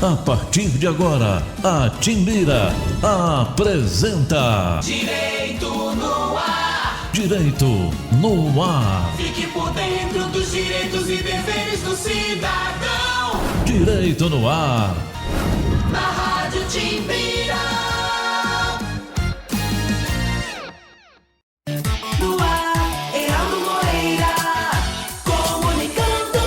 A partir de agora, a Timbira apresenta Direito no Ar. Direito no Ar. Fique por dentro dos direitos e deveres do cidadão. Direito no Ar. Na Rádio Timbira. No ar, Heraldo Moreira, comunicando.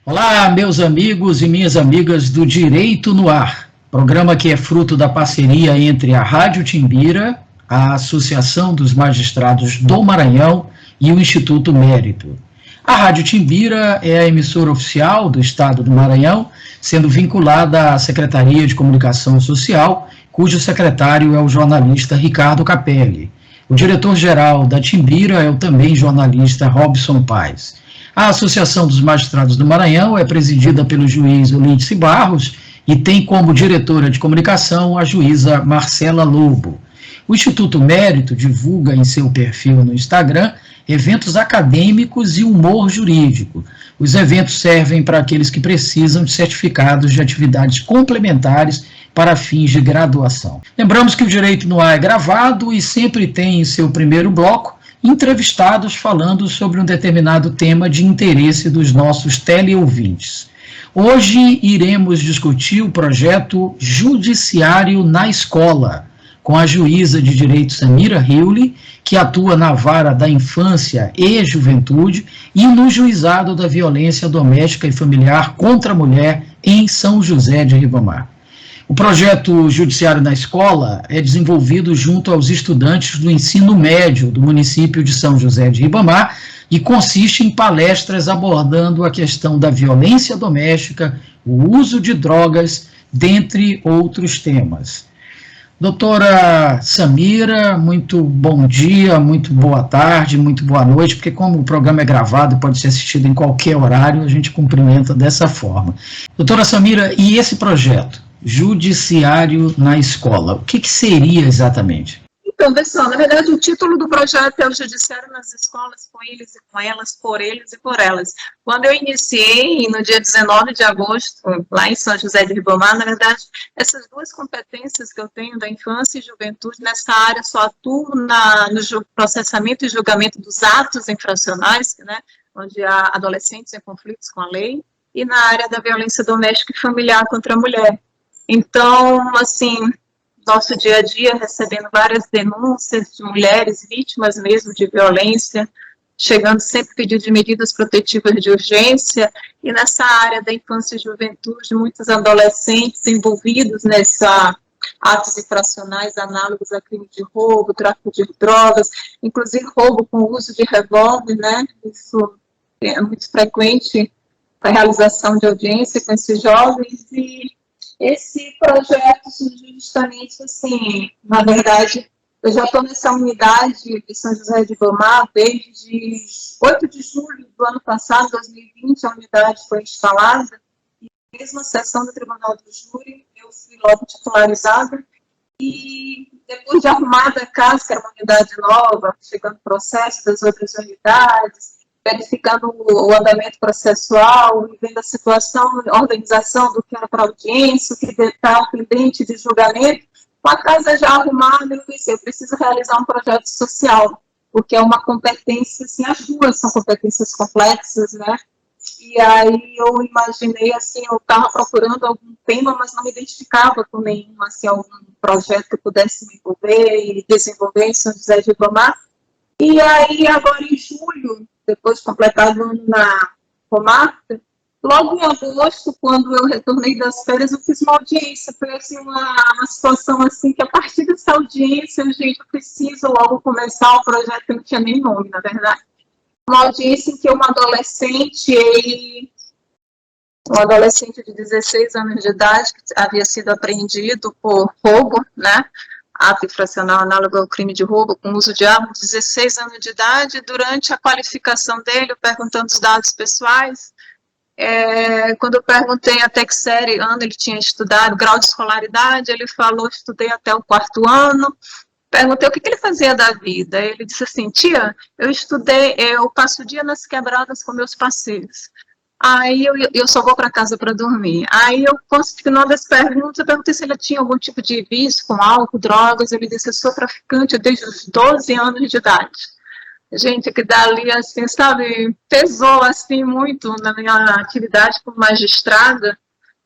Olá, meus amigos e minhas amigas do Direito no Ar, programa que é fruto da parceria entre a Rádio Timbira, a Associação dos Magistrados do Maranhão e o Instituto Mérito. A Rádio Timbira é a emissora oficial do Estado do Maranhão, sendo vinculada à Secretaria de Comunicação Social, cujo secretário é o jornalista Ricardo Capelli. O diretor-geral da Timbira é o também jornalista Robson Paes. A Associação dos Magistrados do Maranhão é presidida pelo juiz Olímpice Barros e tem como diretora de comunicação a juíza Marcela Lobo. O Instituto Mérito divulga em seu perfil no Instagram eventos acadêmicos e humor jurídico. Os eventos servem para aqueles que precisam de certificados de atividades complementares para fins de graduação. Lembramos que o Direito no Ar é gravado e sempre tem em seu primeiro bloco entrevistados falando sobre um determinado tema de interesse dos nossos teleouvintes. Hoje iremos discutir o projeto Judiciário na Escola, com a juíza de direito Samira Riuli, que atua na Vara da Infância e Juventude e no Juizado da Violência Doméstica e Familiar contra a Mulher em São José de Ribamar. O projeto Judiciário na Escola é desenvolvido junto aos estudantes do ensino médio do município de São José de Ribamar e consiste em palestras abordando a questão da violência doméstica, o uso de drogas, dentre outros temas. Doutora Samira, muito bom dia, muito boa tarde, muito boa noite, porque como o programa é gravado e pode ser assistido em qualquer horário, a gente cumprimenta dessa forma. Doutora Samira, e esse projeto, Judiciário na Escola, o que seria exatamente? Então, pessoal, na verdade, o título do projeto é o Judiciário nas Escolas, com eles e com elas, por eles e por elas. Quando eu iniciei, no dia 19 de agosto, lá em São José de Ribamar, na verdade, essas duas competências que eu tenho da infância e juventude, nessa área só atuo no processamento e julgamento dos atos infracionais, né, onde há adolescentes em conflitos com a lei, e na área da violência doméstica e familiar contra a mulher. Então, assim, nosso dia a dia recebendo várias denúncias de mulheres vítimas mesmo de violência, chegando sempre pedido de medidas protetivas de urgência, e nessa área da infância e juventude, muitos adolescentes envolvidos nessa atos infracionais análogos a crime de roubo, tráfico de drogas, inclusive roubo com uso de revólver, né, isso é muito frequente, a realização de audiência com esses jovens, e esse projeto surgiu justamente assim, na verdade, eu já estou nessa unidade de São José de Ribamar desde 8 de julho do ano passado, 2020, a unidade foi instalada, e na mesma sessão do Tribunal do Júri, eu fui logo titularizada, e depois de arrumada a casa, que era uma unidade nova, chegando o processo das outras unidades, verificando o andamento processual, vendo a situação, a organização do que era para audiência, o que está pendente de julgamento, com a casa já arrumada, eu pensei, eu preciso realizar um projeto social, porque é uma competência, assim, as duas são competências complexas, né? E aí eu imaginei, assim, eu estava procurando algum tema, mas não me identificava com nenhum, assim, algum projeto que eu pudesse me envolver e desenvolver em São José de Ribamar. E aí, agora em julho, depois de completado na comarca, logo em agosto, quando eu retornei das férias, eu fiz uma audiência. Foi assim, uma situação assim, que a partir dessa audiência, gente, eu preciso logo começar um projeto que não tinha nem nome, na verdade. Uma audiência em que um adolescente de 16 anos de idade, que havia sido apreendido por roubo, né? Ato infracional análogo ao crime de roubo com uso de arma, 16 anos de idade. Durante a qualificação dele, eu perguntando os dados pessoais, quando eu perguntei até que série, ano ele tinha estudado, grau de escolaridade, ele falou, estudei até o 4º ano. Perguntei o que ele fazia da vida. Ele disse assim, tia, eu passo o dia nas quebradas com meus parceiros. Aí eu só vou para casa para dormir. Aí eu, no final das perguntas, eu perguntei se ela tinha algum tipo de vício com álcool, drogas. Ele disse, eu sou traficante desde os 12 anos de idade. Gente, que dali, assim, sabe, pesou, assim, muito na minha atividade como magistrada.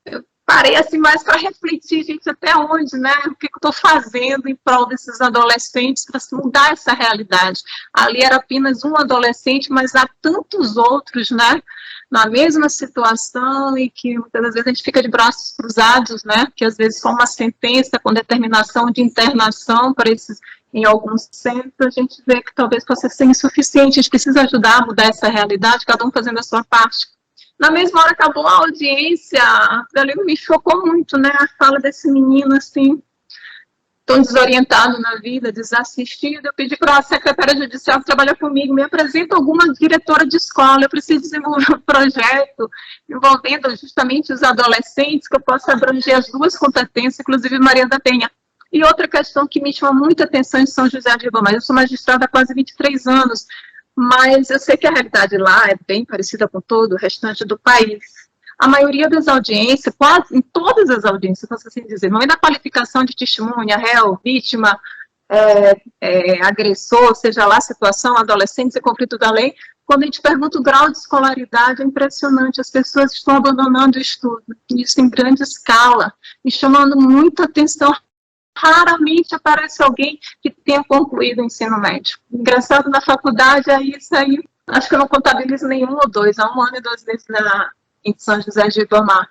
Eu parei, assim, mais para refletir, gente, até onde, né, o que eu estou fazendo em prol desses adolescentes para mudar essa realidade. Ali era apenas um adolescente, mas há tantos outros, né, na mesma situação e que muitas vezes a gente fica de braços cruzados, né, que às vezes com uma sentença, com determinação de internação para esses, em alguns centros, a gente vê que talvez possa ser insuficiente, a gente precisa ajudar a mudar essa realidade, cada um fazendo a sua parte. Na mesma hora acabou a audiência, ali me chocou muito, né, a fala desse menino, assim, tão desorientado na vida, desassistido. Eu pedi para a secretária judicial que trabalha comigo, me apresenta alguma diretora de escola, eu preciso desenvolver um projeto envolvendo justamente os adolescentes, que eu possa abranger as duas competências, inclusive Maria da Penha. E outra questão que me chama muita atenção em São José de Ribamar, eu sou magistrada há quase 23 anos, mas eu sei que a realidade lá é bem parecida com todo o restante do país. A maioria das audiências, quase em todas as audiências, posso assim dizer, no momento da qualificação de testemunha, réu, vítima, agressor, seja lá a situação, adolescentes e conflito da lei, quando a gente pergunta o grau de escolaridade, é impressionante, as pessoas estão abandonando o estudo, isso em grande escala, e chamando muita atenção. Raramente aparece alguém que tenha concluído o ensino médio. Engraçado, na faculdade, é isso aí, acho que eu não contabilizo nenhum ou dois, há 1 ano e 2 meses em São José de Ribamar.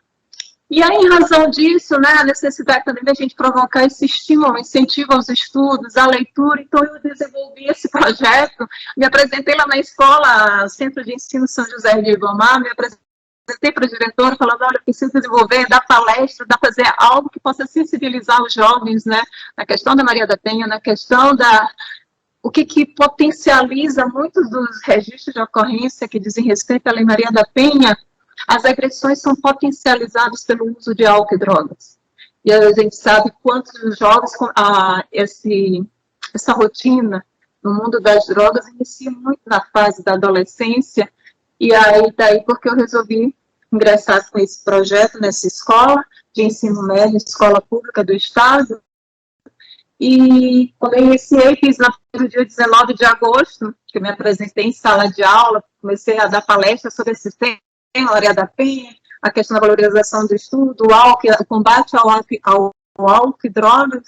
E aí, em razão disso, né, a necessidade também da gente provocar esse estímulo, incentivo aos estudos, à leitura, então eu desenvolvi esse projeto, me apresentei lá na escola, Centro de Ensino São José de Ribamar, me apresentei para o diretor, falando, olha, eu preciso desenvolver, dar palestra, dar fazer algo que possa sensibilizar os jovens, né, na questão da Maria da Penha, na questão da... O que potencializa muitos dos registros de ocorrência que dizem respeito à Lei Maria da Penha, as agressões são potencializadas pelo uso de álcool e drogas. E a gente sabe quantos jovens, essa rotina no mundo das drogas inicia muito na fase da adolescência, e aí daí porque eu resolvi ingressar com esse projeto nessa escola de ensino médio, escola pública do Estado, e quando eu iniciei, fiz no dia 19 de agosto, que eu me apresentei em sala de aula, comecei a dar palestra sobre esse tema, Maria da Penha, a questão da valorização do estudo, o combate ao álcool e drogas.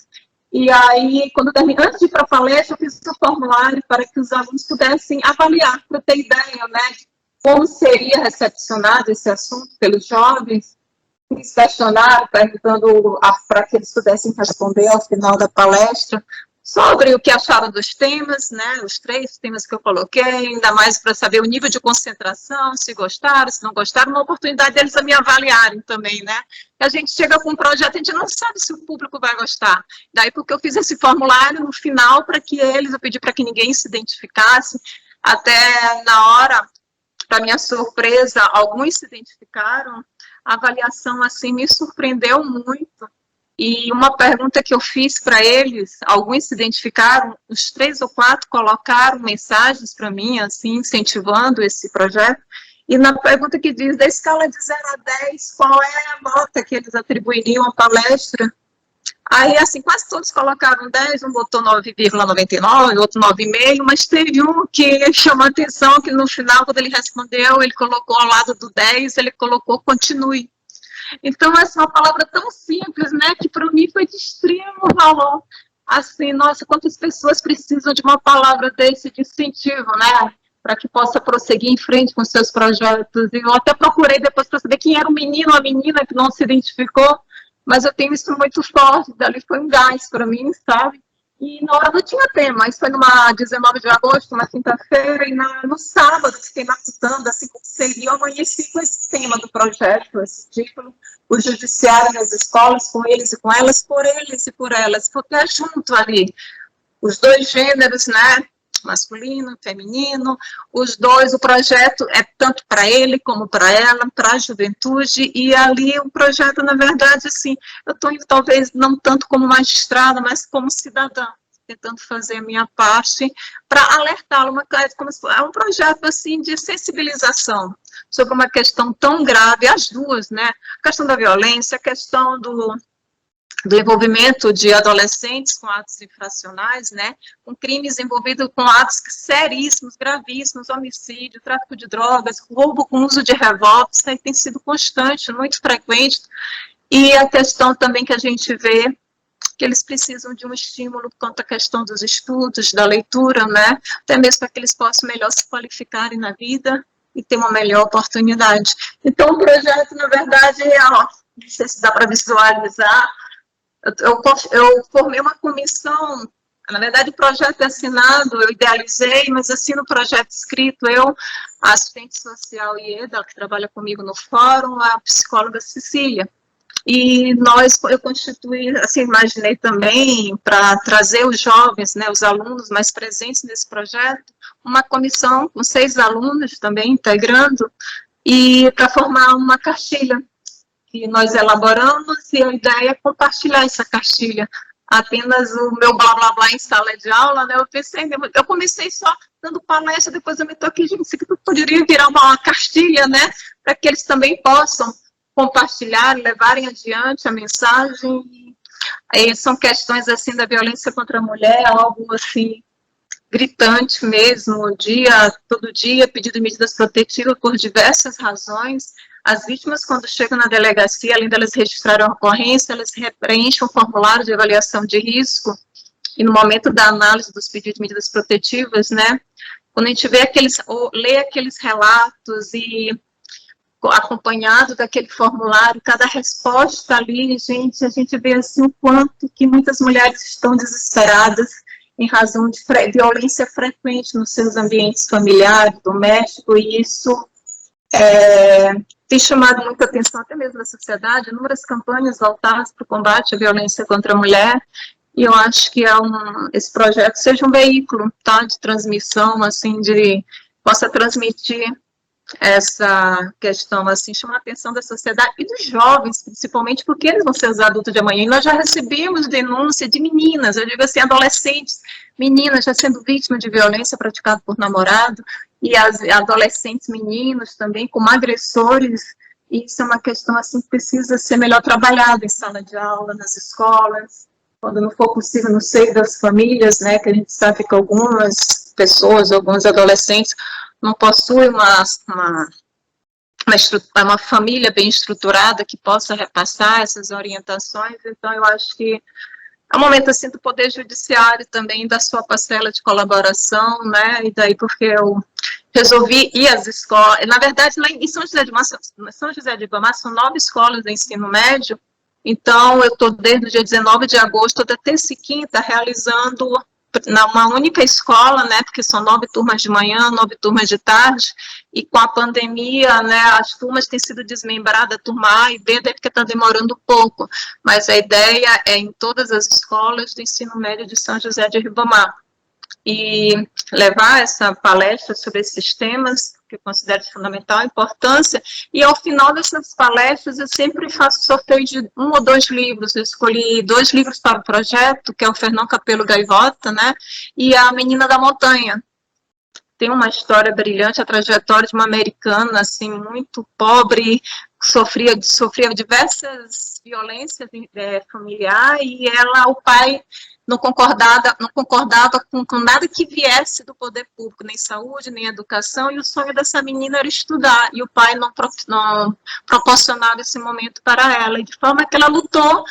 E aí, quando terminei, antes de ir para a palestra, eu fiz um formulário para que os alunos pudessem avaliar, para ter ideia, né, de como seria recepcionado esse assunto pelos jovens. Fiz questionário perguntando para que eles pudessem responder ao final da palestra sobre o que acharam dos temas, né, os 3 temas que eu coloquei, ainda mais para saber o nível de concentração, se gostaram, se não gostaram, uma oportunidade deles a me avaliarem também, né. A gente chega com um projeto, a gente não sabe se o público vai gostar. Daí porque eu fiz esse formulário no final para que eu pedi para que ninguém se identificasse, até na hora, para minha surpresa, alguns se identificaram, a avaliação assim me surpreendeu muito. E uma pergunta que eu fiz para eles, alguns se identificaram, os 3 ou 4 colocaram mensagens para mim, assim, incentivando esse projeto, e na pergunta que diz, da escala de 0 a 10, qual é a nota que eles atribuiriam à palestra? Aí, assim, quase todos colocaram 10, um botou 9,99, outro 9,5, mas teve um que chamou a atenção, que no final, quando ele respondeu, ele colocou ao lado do 10, ele colocou continue. Então, essa é uma palavra tão simples, né, que para mim foi de extremo valor. Assim, nossa, quantas pessoas precisam de uma palavra desse de incentivo, né, para que possa prosseguir em frente com seus projetos. E eu até procurei depois para saber quem era o menino ou a menina que não se identificou, mas eu tenho isso muito forte, dali foi um gás para mim, sabe? E na hora não tinha tema, isso foi numa 19 de agosto, uma quinta-feira, e no sábado fiquei matutando, assim como seria, eu amanheci com esse tema do projeto, esse título, o judiciário nas escolas, com eles e com elas, por eles e por elas, porque é junto ali, os 2 gêneros, né, masculino, feminino, os 2, o projeto é tanto para ele como para ela, para a juventude, e ali o projeto, na verdade, assim, eu estou indo talvez não tanto como magistrada, mas como cidadã, tentando fazer a minha parte para alertá-lo, é um projeto assim de sensibilização sobre uma questão tão grave, as duas, né? A questão da violência, a questão do envolvimento de adolescentes com atos infracionais, né, com crimes envolvidos com atos seríssimos, gravíssimos, homicídio, tráfico de drogas, roubo com uso de revólver, isso aí tem sido constante, muito frequente, e a questão também que a gente vê que eles precisam de um estímulo quanto à questão dos estudos, da leitura, né, até mesmo para que eles possam melhor se qualificarem na vida e ter uma melhor oportunidade. Então, o projeto, na verdade, não sei se dá para visualizar. Eu formei uma comissão, na verdade o projeto é assinado, eu idealizei, mas assino o projeto escrito, eu, a assistente social Ieda, que trabalha comigo no fórum, a psicóloga Cecília. E eu constituí, assim, imaginei também, para trazer os jovens, né, os alunos mais presentes nesse projeto, uma comissão com 6 alunos também integrando, e para formar uma cartilha que nós elaboramos, e a ideia é compartilhar essa cartilha. Apenas o meu blá blá blá em sala de aula, né? Eu comecei só dando palestra, depois eu me toquei, gente, isso aqui poderia virar uma cartilha, né? Para que eles também possam compartilhar, levarem adiante a mensagem. E são questões assim da violência contra a mulher, algo assim gritante mesmo, todo dia, pedido de medidas protetivas por diversas razões. As vítimas, quando chegam na delegacia, além delas registrarem a ocorrência, elas preenchem um formulário de avaliação de risco, e no momento da análise dos pedidos de medidas protetivas, né, quando a gente lê aqueles relatos e acompanhado daquele formulário, cada resposta ali, gente, a gente vê assim o quanto que muitas mulheres estão desesperadas em razão de violência frequente nos seus ambientes familiares, domésticos, e isso tem chamado muita atenção até mesmo da sociedade, inúmeras campanhas voltadas para o combate à violência contra a mulher, e eu acho que esse projeto seja um veículo, tá, de transmissão, assim, possa transmitir essa questão, assim, chamar a atenção da sociedade e dos jovens, principalmente, porque eles vão ser os adultos de amanhã, e nós já recebemos denúncia de meninas, eu digo assim, adolescentes, meninas já sendo vítimas de violência praticada por namorado, e as adolescentes meninos também como agressores, e isso é uma questão, assim, que precisa ser melhor trabalhada em sala de aula, nas escolas, quando não for possível no seio das famílias, né, que a gente sabe que algumas pessoas, alguns adolescentes, não possui uma família bem estruturada que possa repassar essas orientações, então eu acho que é um momento assim do Poder Judiciário também, da sua parcela de colaboração, né, e daí porque eu resolvi ir às escolas, na verdade lá em São José de Ribamar são 9 escolas de ensino médio, então eu estou desde o dia 19 de agosto, toda terça e quinta, realizando numa única escola, né, porque são 9 turmas de manhã, 9 turmas de tarde, e com a pandemia, né, as turmas têm sido desmembradas, turma A e B, daí porque está demorando um pouco, mas a ideia é em todas as escolas do ensino médio de São José de Ribamar, e levar essa palestra sobre esses temas, que eu considero de fundamental importância, e ao final dessas palestras eu sempre faço sorteio de 1 ou 2 livros, eu escolhi 2 livros para o projeto, que é o Fernão Capelo Gaivota, né, e a Menina da Montanha. Tem uma história brilhante, a trajetória de uma americana, assim, muito pobre, sofria diversas violências familiares, e o pai não concordava com nada que viesse do poder público, nem saúde, nem educação, e o sonho dessa menina era estudar, e o pai não proporcionava esse momento para ela, e de forma que ela lutou,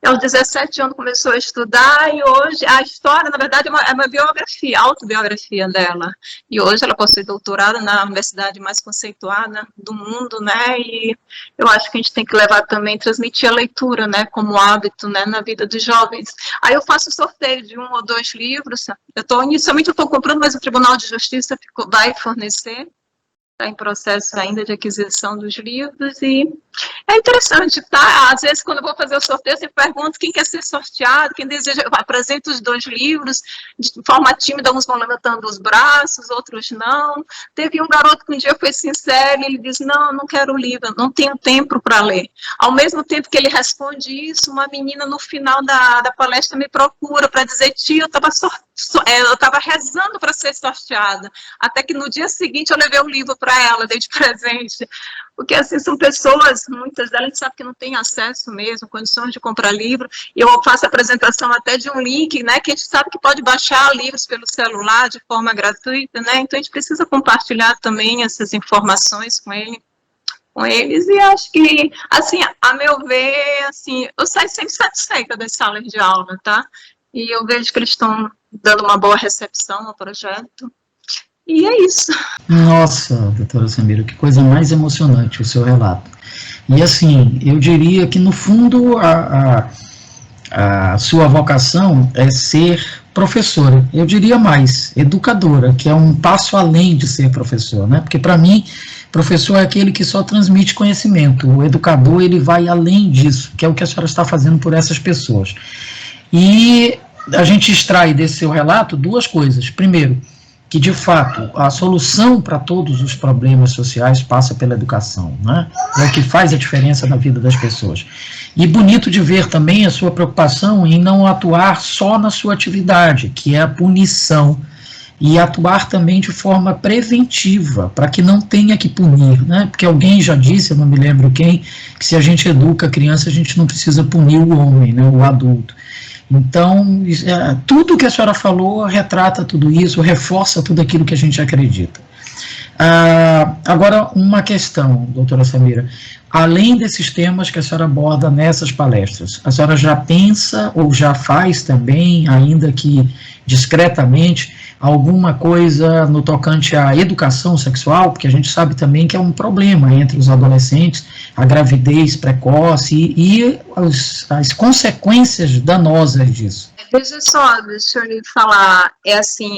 aos 17 anos começou a estudar, e hoje, a história, na verdade, é uma biografia, autobiografia dela, e hoje ela possui doutorado na universidade mais conceituada do mundo, né, e eu acho que a gente tem que levar também, transmitir a leitura, né, como hábito, né, na vida dos jovens. Aí eu faço sorteio de 1 ou 2 livros, inicialmente eu estou comprando, mas o Tribunal de Justiça vai fornecer, está em processo ainda de aquisição dos livros, e É interessante, tá? Às vezes, quando eu vou fazer o sorteio, eu pergunto quem quer ser sorteado, quem deseja, eu apresento os 2 livros, de forma tímida, uns vão levantando os braços, outros não. Teve um garoto que um dia foi sincero, ele disse, não quero o livro, não tenho tempo para ler. Ao mesmo tempo que ele responde isso, uma menina no final da palestra me procura para dizer, tia, eu estava rezando para ser sorteada, até que no dia seguinte eu levei o livro para ela, dei de presente, porque assim, são pessoas, muitas delas a gente sabe que não tem acesso mesmo, condições de comprar livro, e eu faço a apresentação até de um link, né, que a gente sabe que pode baixar livros pelo celular de forma gratuita, né, então a gente precisa compartilhar também essas informações com eles, e acho que, assim, a meu ver, assim, eu saio sempre satisfeita das salas de aula, tá? E eu vejo que eles estão dando uma boa recepção ao projeto. E é isso. Nossa, doutora Samira, que coisa mais emocionante o seu relato. E assim, eu diria que no fundo a sua vocação é ser professora. Eu diria mais, educadora, que é um passo além de ser professor, né? Porque para mim, professor é aquele que só transmite conhecimento. O educador, ele vai além disso, que é o que a senhora está fazendo por essas pessoas. E a gente extrai desse seu relato 2 coisas. Primeiro, que de fato a solução para todos os problemas sociais passa pela educação, né? É o que faz a diferença na vida das pessoas. E bonito de ver também a sua preocupação em não atuar só na sua atividade, que é a punição, e atuar também de forma preventiva, para que não tenha que punir, né? Porque alguém já disse, eu não me lembro quem, que se a gente educa a criança, a gente não precisa punir o homem, né, o adulto. Então, tudo que a senhora falou retrata tudo isso, reforça tudo aquilo que a gente acredita. Agora, uma questão, doutora Samira, além desses temas que a senhora aborda nessas palestras, a senhora já pensa ou já faz também, ainda que discretamente, alguma coisa no tocante à educação sexual, porque a gente sabe também que é um problema entre os adolescentes, a gravidez precoce e as consequências danosas disso. Veja só, deixa eu lhe falar,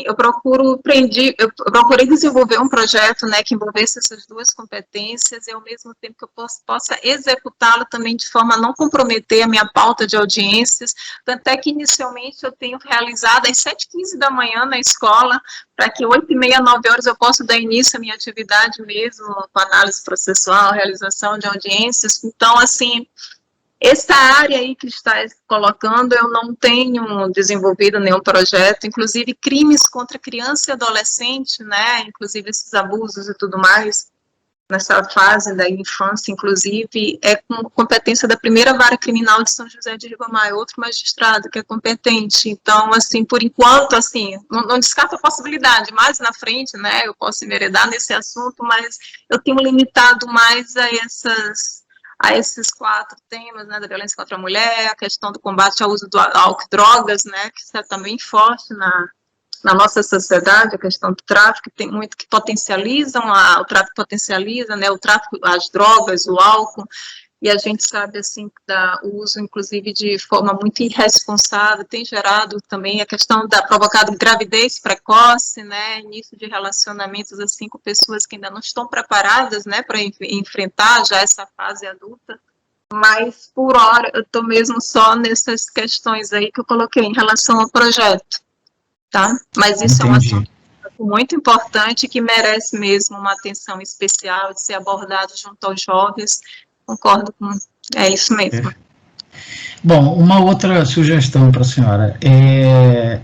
eu procurei desenvolver um projeto, né, que envolvesse essas 2 competências e ao mesmo tempo que eu possa executá-lo também de forma a não comprometer a minha pauta de audiências, tanto é que inicialmente eu tenho realizado às 7h15 da manhã na escola, para que 8h30, 9h eu possa dar início à minha atividade mesmo, com análise processual, realização de audiências. Então, assim, essa área aí que está colocando, eu não tenho desenvolvido nenhum projeto, inclusive crimes contra criança e adolescente, né, inclusive esses abusos e tudo mais, nessa fase da infância, inclusive, é com competência da primeira vara criminal de São José de Ribamar, outro magistrado que é competente. Então, assim, por enquanto, assim, não descarto a possibilidade, mais na frente, né, eu posso enveredar nesse assunto, mas eu tenho limitado mais a esses 4 temas, né, da violência contra a mulher, a questão do combate ao uso do álcool e drogas, né, que está também forte na nossa sociedade, a questão do tráfico, tem muito que potencializam, o tráfico potencializa, né, o tráfico, as drogas, o álcool, e a gente sabe, assim, que o uso, inclusive, de forma muito irresponsável, tem gerado também a questão provocado gravidez precoce, né, início de relacionamentos, assim, com pessoas que ainda não estão preparadas, né, para enfrentar já essa fase adulta. Mas, por hora, eu estou mesmo só nessas questões aí que eu coloquei em relação ao projeto. Tá? Mas isso Entendi. É um assunto muito importante que merece mesmo uma atenção especial de ser abordado junto aos jovens. Concordo com isso mesmo. Bom, uma outra sugestão para a senhora é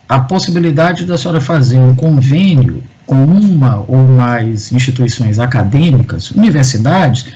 a possibilidade da senhora fazer um convênio com uma ou mais instituições acadêmicas, universidades,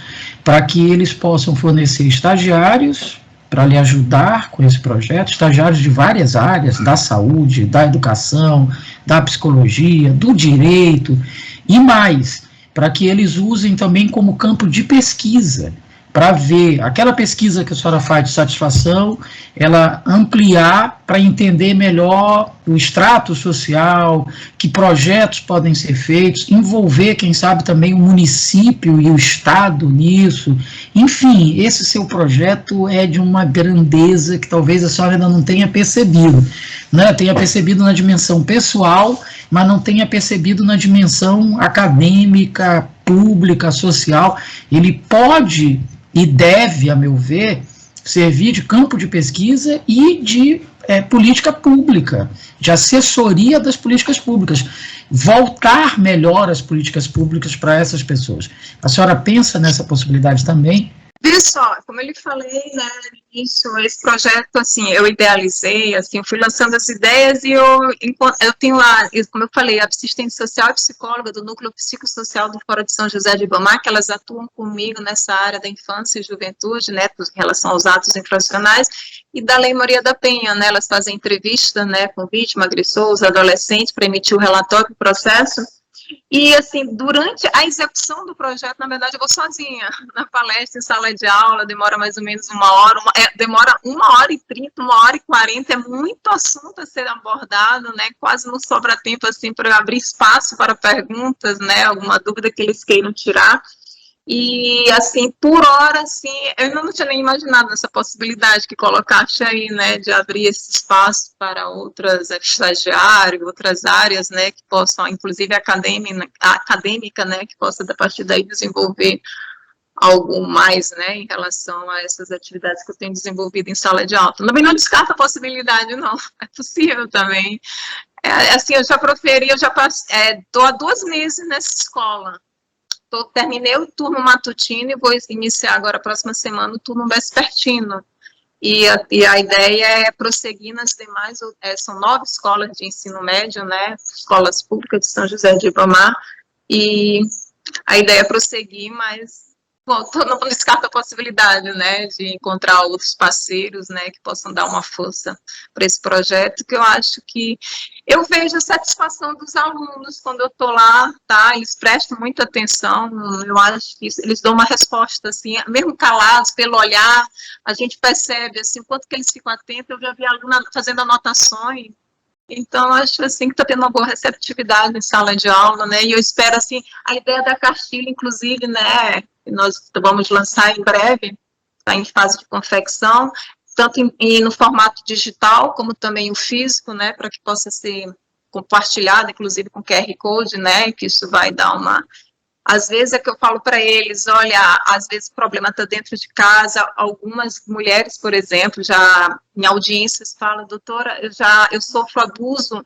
para que eles possam fornecer estagiários para lhe ajudar com esse projeto, estagiários de várias áreas, da saúde, da educação, da psicologia, do direito, e mais, para que eles usem também como campo de pesquisa, para ver aquela pesquisa que a senhora faz de satisfação, ela ampliar para entender melhor o extrato social, que projetos podem ser feitos, envolver, quem sabe, também o município e o estado nisso. Enfim, esse seu projeto é de uma grandeza que talvez a senhora ainda não tenha percebido, né? Tenha percebido na dimensão pessoal mas não tenha percebido na dimensão acadêmica, pública, social. Ele pode e deve, a meu ver, servir de campo de pesquisa e de política pública, de assessoria das políticas públicas, voltar melhor as políticas públicas para essas pessoas. A senhora pensa nessa possibilidade também? Vê só, como eu lhe falei, né, no início, esse projeto, assim, eu idealizei, assim, fui lançando as ideias e eu tenho lá, como eu falei, a assistente social e psicóloga do Núcleo Psicossocial do Fórum de São José de Ribamar, que elas atuam comigo nessa área da infância e juventude, né, em relação aos atos infracionais, e da Lei Maria da Penha, né, elas fazem entrevista, né, com vítima, agressores, adolescentes, para emitir o relatório do processo. E, assim, durante a execução do projeto, na verdade, eu vou sozinha na palestra, em sala de aula, demora mais ou menos uma hora, demora 1h30, 1h40, é muito assunto a ser abordado, né, quase não sobra tempo, assim, para abrir espaço para perguntas, né, alguma dúvida que eles queiram tirar. E, assim, por hora, assim, eu não tinha nem imaginado essa possibilidade que colocaste aí, né, de abrir esse espaço para outras estagiários, outras áreas, né, que possam, inclusive acadêmica, né, que possa, a partir daí, desenvolver algo mais, né, em relação a essas atividades que eu tenho desenvolvido em sala de aula. Também não descarto a possibilidade, não, é possível também. Assim, eu já proferi, estou há 2 meses nessa escola. Terminei o turno matutino e vou iniciar agora, a próxima semana, o turno vespertino. E a ideia é prosseguir nas demais, são 9 escolas de ensino médio, né, escolas públicas de São José de Ribamar, e a ideia é prosseguir, mas não descarto a possibilidade, né, de encontrar outros parceiros, né, que possam dar uma força para esse projeto, que eu acho que eu vejo a satisfação dos alunos quando eu estou lá, tá, eles prestam muita atenção, eu acho que eles dão uma resposta, assim, mesmo calados, pelo olhar, a gente percebe, assim, quanto que eles ficam atentos, eu já vi aluno fazendo anotações. Então, acho, assim, que está tendo uma boa receptividade em sala de aula, né, e eu espero, assim, a ideia da cartilha, inclusive, né, que nós vamos lançar em breve, está em fase de confecção, tanto no formato digital, como também o físico, né, para que possa ser compartilhado, inclusive com QR Code, né, que isso vai dar uma... Às vezes é que eu falo para eles, olha, às vezes o problema está dentro de casa, algumas mulheres, por exemplo, já em audiências falam, doutora, eu sofro abuso,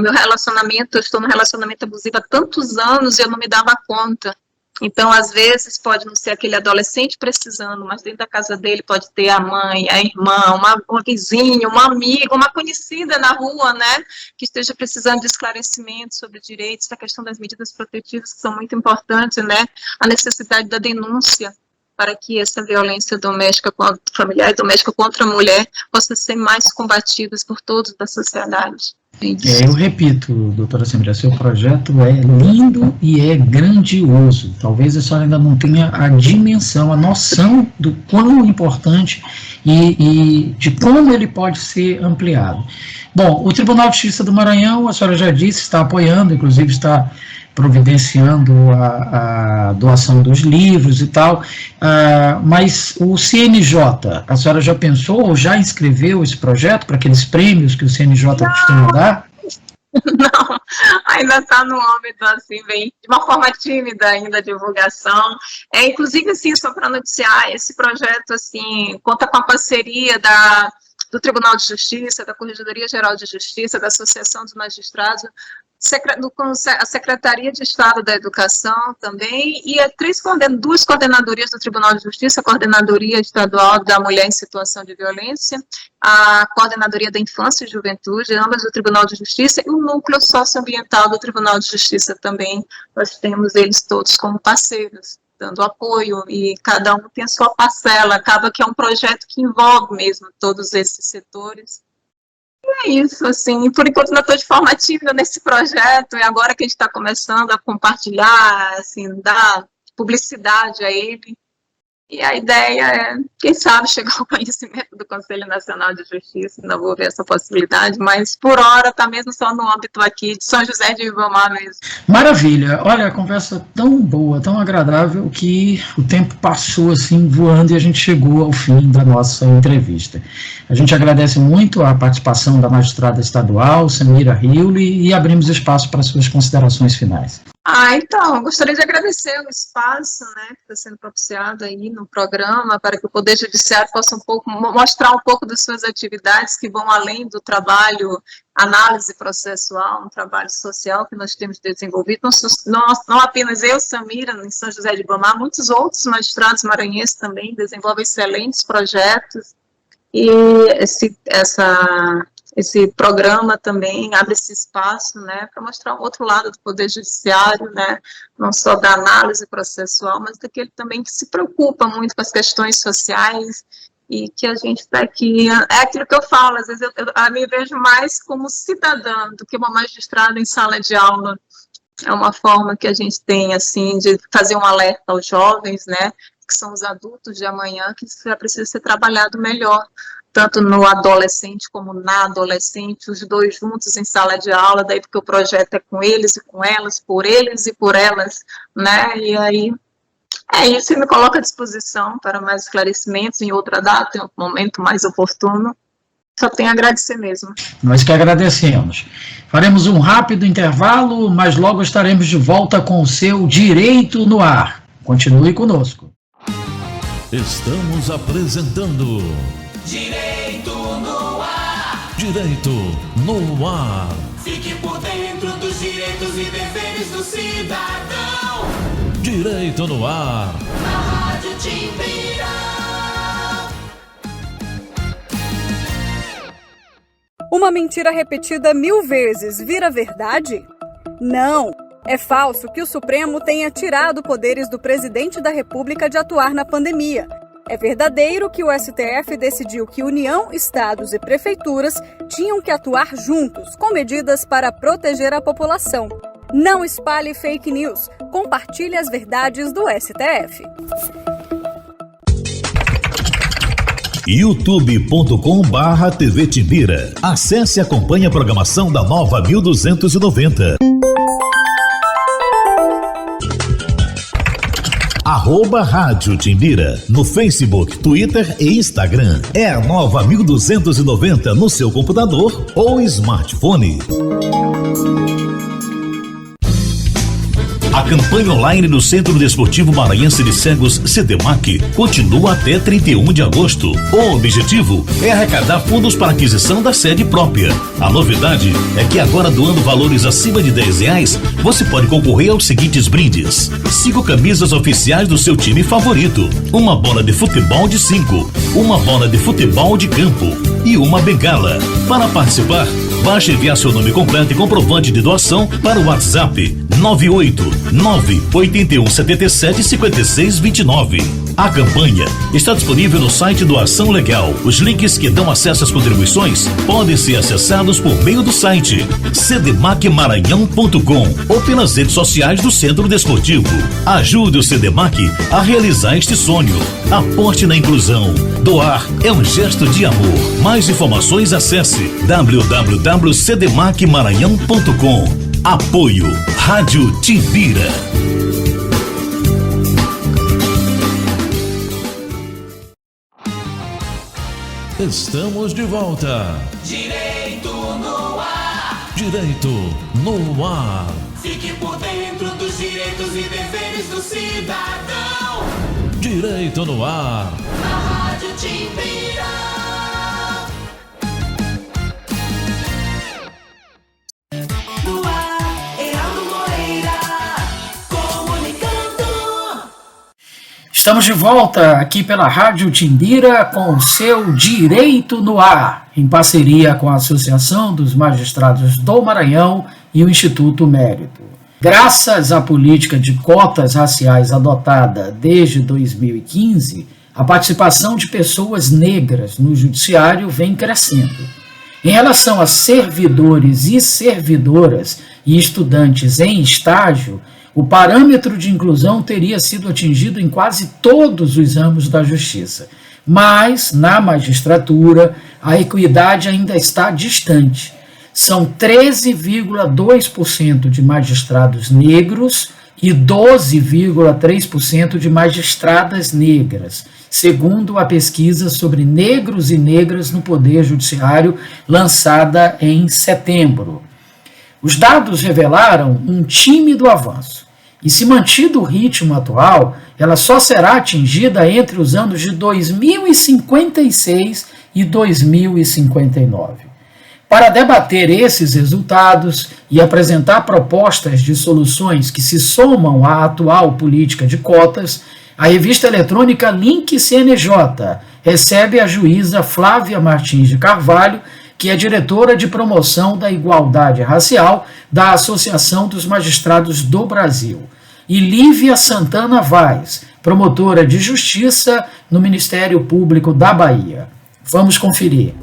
meu relacionamento, eu estou num relacionamento abusivo há tantos anos e eu não me dava conta. Então, às vezes, pode não ser aquele adolescente precisando, mas dentro da casa dele pode ter a mãe, a irmã, uma vizinha, uma amiga, uma conhecida na rua, né, que esteja precisando de esclarecimento sobre direitos, a questão das medidas protetivas, que são muito importantes, né, a necessidade da denúncia, para que essa violência doméstica, familiar e doméstica contra a mulher possa ser mais combatida por todos da sociedade. Eu repito, doutora Semília, seu projeto é lindo e é grandioso. Talvez a senhora ainda não tenha a dimensão, a noção do quão importante e de como ele pode ser ampliado. Bom, o Tribunal de Justiça do Maranhão, a senhora já disse, está apoiando, inclusive está providenciando a doação dos livros e tal, mas o CNJ, a senhora já pensou ou já inscreveu esse projeto para aqueles prêmios que o CNJ costuma dar? Não, ainda está no âmbito, assim, bem, de uma forma tímida ainda, a divulgação. Inclusive, assim, só para noticiar, esse projeto, assim, conta com a parceria do Tribunal de Justiça, da Corregedoria Geral de Justiça, da Associação dos Magistrados, com a Secretaria de Estado da Educação também, e duas coordenadorias do Tribunal de Justiça, a Coordenadoria Estadual da Mulher em Situação de Violência, a Coordenadoria da Infância e Juventude, ambas do Tribunal de Justiça, e o Núcleo Socioambiental do Tribunal de Justiça também, nós temos eles todos como parceiros, dando apoio, e cada um tem a sua parcela, acaba que é um projeto que envolve mesmo todos esses setores. É isso, assim, por enquanto ainda estou de forma tímida nesse projeto, e agora que a gente está começando a compartilhar, assim, dar publicidade a ele, E a ideia é, quem sabe, chegar ao conhecimento do Conselho Nacional de Justiça, ainda vou ver essa possibilidade, mas por hora está mesmo só no âmbito aqui de São José de Ribamar mesmo. Maravilha, olha, a conversa tão boa, tão agradável, que o tempo passou assim voando e a gente chegou ao fim da nossa entrevista. A gente agradece muito a participação da magistrada estadual, Samira Riuli, e abrimos espaço para suas considerações finais. Então, gostaria de agradecer o espaço, né, que está sendo propiciado aí no programa, para que o Poder Judiciário possa mostrar um pouco das suas atividades que vão além do trabalho, análise processual, um trabalho social que nós temos desenvolvido, não apenas eu, Samira, em São José de Ribamar, muitos outros magistrados maranhenses também desenvolvem excelentes projetos, e esse programa também abre esse espaço, né, para mostrar um outro lado do Poder Judiciário, né, não só da análise processual, mas daquele também que se preocupa muito com as questões sociais, e que a gente está aqui, é aquilo que eu falo, às vezes eu me vejo mais como cidadã do que uma magistrada em sala de aula. É uma forma que a gente tem, assim, de fazer um alerta aos jovens, né, que são os adultos de amanhã, que já precisa ser trabalhado melhor, tanto no adolescente como na adolescente, os dois juntos em sala de aula, daí porque o projeto é com eles e com elas, por eles e por elas, né, e aí é isso, e me coloco à disposição para mais esclarecimentos em outra data, em um momento mais oportuno. Só tenho a agradecer mesmo. Nós que agradecemos. Faremos um rápido intervalo, mas logo estaremos de volta com o seu Direito no Ar. Continue conosco. Estamos apresentando Direito no Ar. Direito no Ar. Fique por dentro dos direitos e deveres do cidadão. Direito no Ar. Na Rádio Timbira. Uma mentira repetida 1000 vezes vira verdade? Não! É falso que o Supremo tenha tirado poderes do presidente da República de atuar na pandemia. É verdadeiro que o STF decidiu que União, estados e prefeituras tinham que atuar juntos, com medidas para proteger a população. Não espalhe fake news. Compartilhe as verdades do STF. youtube.com/TV Timbira. Acesse e acompanhe a programação da Nova 1290. @Rádio Timbira no Facebook, Twitter e Instagram. É a Nova 1290 no seu computador ou smartphone. A campanha online do Centro Desportivo Maranhense de Cegos, CDMAC, continua até 31 de agosto. O objetivo é arrecadar fundos para aquisição da sede própria. A novidade é que agora, doando valores acima de R$10, você pode concorrer aos seguintes brindes: 5 camisas oficiais do seu time favorito, uma bola de futebol de 5, uma bola de futebol de campo e uma bengala. Para participar, basta enviar seu nome completo e comprovante de doação para o WhatsApp 989-8177-5629. A campanha está disponível no site do Ação Legal. Os links que dão acesso às contribuições podem ser acessados por meio do site cdmacmaranhão.com ou pelas redes sociais do Centro Desportivo. Ajude o CDMAC a realizar este sonho. Aporte na inclusão. Doar é um gesto de amor. Mais informações, acesse www.cdmacmaranhão.com. Apoio Rádio Timbira. Estamos de volta. Direito no Ar. Direito no Ar. Fique por dentro dos direitos e deveres do cidadão. Direito no Ar. Na Rádio Timbira. No ar, Heraldo Moreira, comunicando. Estamos de volta aqui pela Rádio Timbira com o seu Direito no Ar, em parceria com a Associação dos Magistrados do Maranhão e o Instituto Mérito. Graças à política de cotas raciais adotada desde 2015, a participação de pessoas negras no judiciário vem crescendo. Em relação a servidores e servidoras e estudantes em estágio, o parâmetro de inclusão teria sido atingido em quase todos os ramos da justiça. Mas, na magistratura, a equidade ainda está distante. São 13,2% de magistrados negros e 12,3% de magistradas negras, segundo a pesquisa sobre negros e negras no Poder Judiciário, lançada em setembro. Os dados revelaram um tímido avanço, e se mantido o ritmo atual, ela só será atingida entre os anos de 2056 e 2059. Para debater esses resultados e apresentar propostas de soluções que se somam à atual política de cotas, a revista eletrônica Link CNJ recebe a juíza Flávia Martins de Carvalho, que é diretora de promoção da igualdade racial da Associação dos Magistrados do Brasil, e Lívia Santana Vaz, promotora de justiça no Ministério Público da Bahia. Vamos conferir.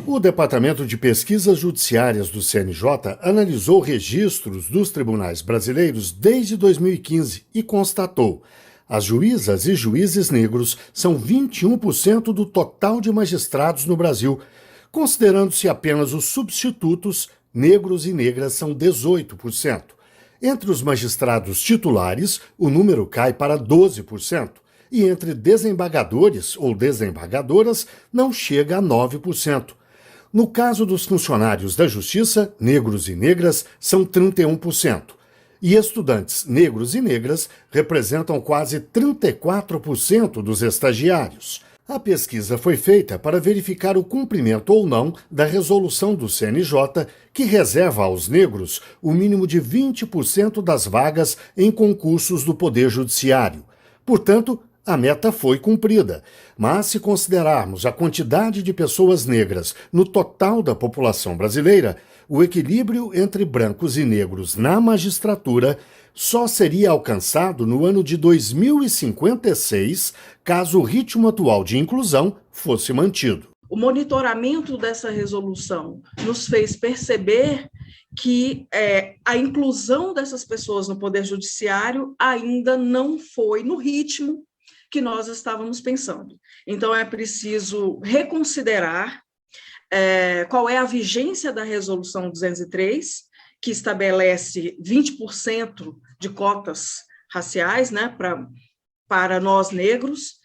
O Departamento de Pesquisas Judiciárias do CNJ analisou registros dos tribunais brasileiros desde 2015 e constatou: as juízas e juízes negros são 21% do total de magistrados no Brasil. Considerando-se apenas os substitutos, negros e negras são 18%. Entre os magistrados titulares, o número cai para 12%. E entre desembargadores ou desembargadoras, não chega a 9%. No caso dos funcionários da Justiça, negros e negras são 31%. E estudantes negros e negras representam quase 34% dos estagiários. A pesquisa foi feita para verificar o cumprimento ou não da resolução do CNJ, que reserva aos negros o mínimo de 20% das vagas em concursos do Poder Judiciário. Portanto, a meta foi cumprida, mas se considerarmos a quantidade de pessoas negras no total da população brasileira, o equilíbrio entre brancos e negros na magistratura só seria alcançado no ano de 2056, caso o ritmo atual de inclusão fosse mantido. O monitoramento dessa resolução nos fez perceber que a inclusão dessas pessoas no Poder Judiciário ainda não foi no ritmo que nós estávamos pensando. Então, é preciso reconsiderar qual é a vigência da Resolução 203, que estabelece 20% de cotas raciais, né, para nós negros,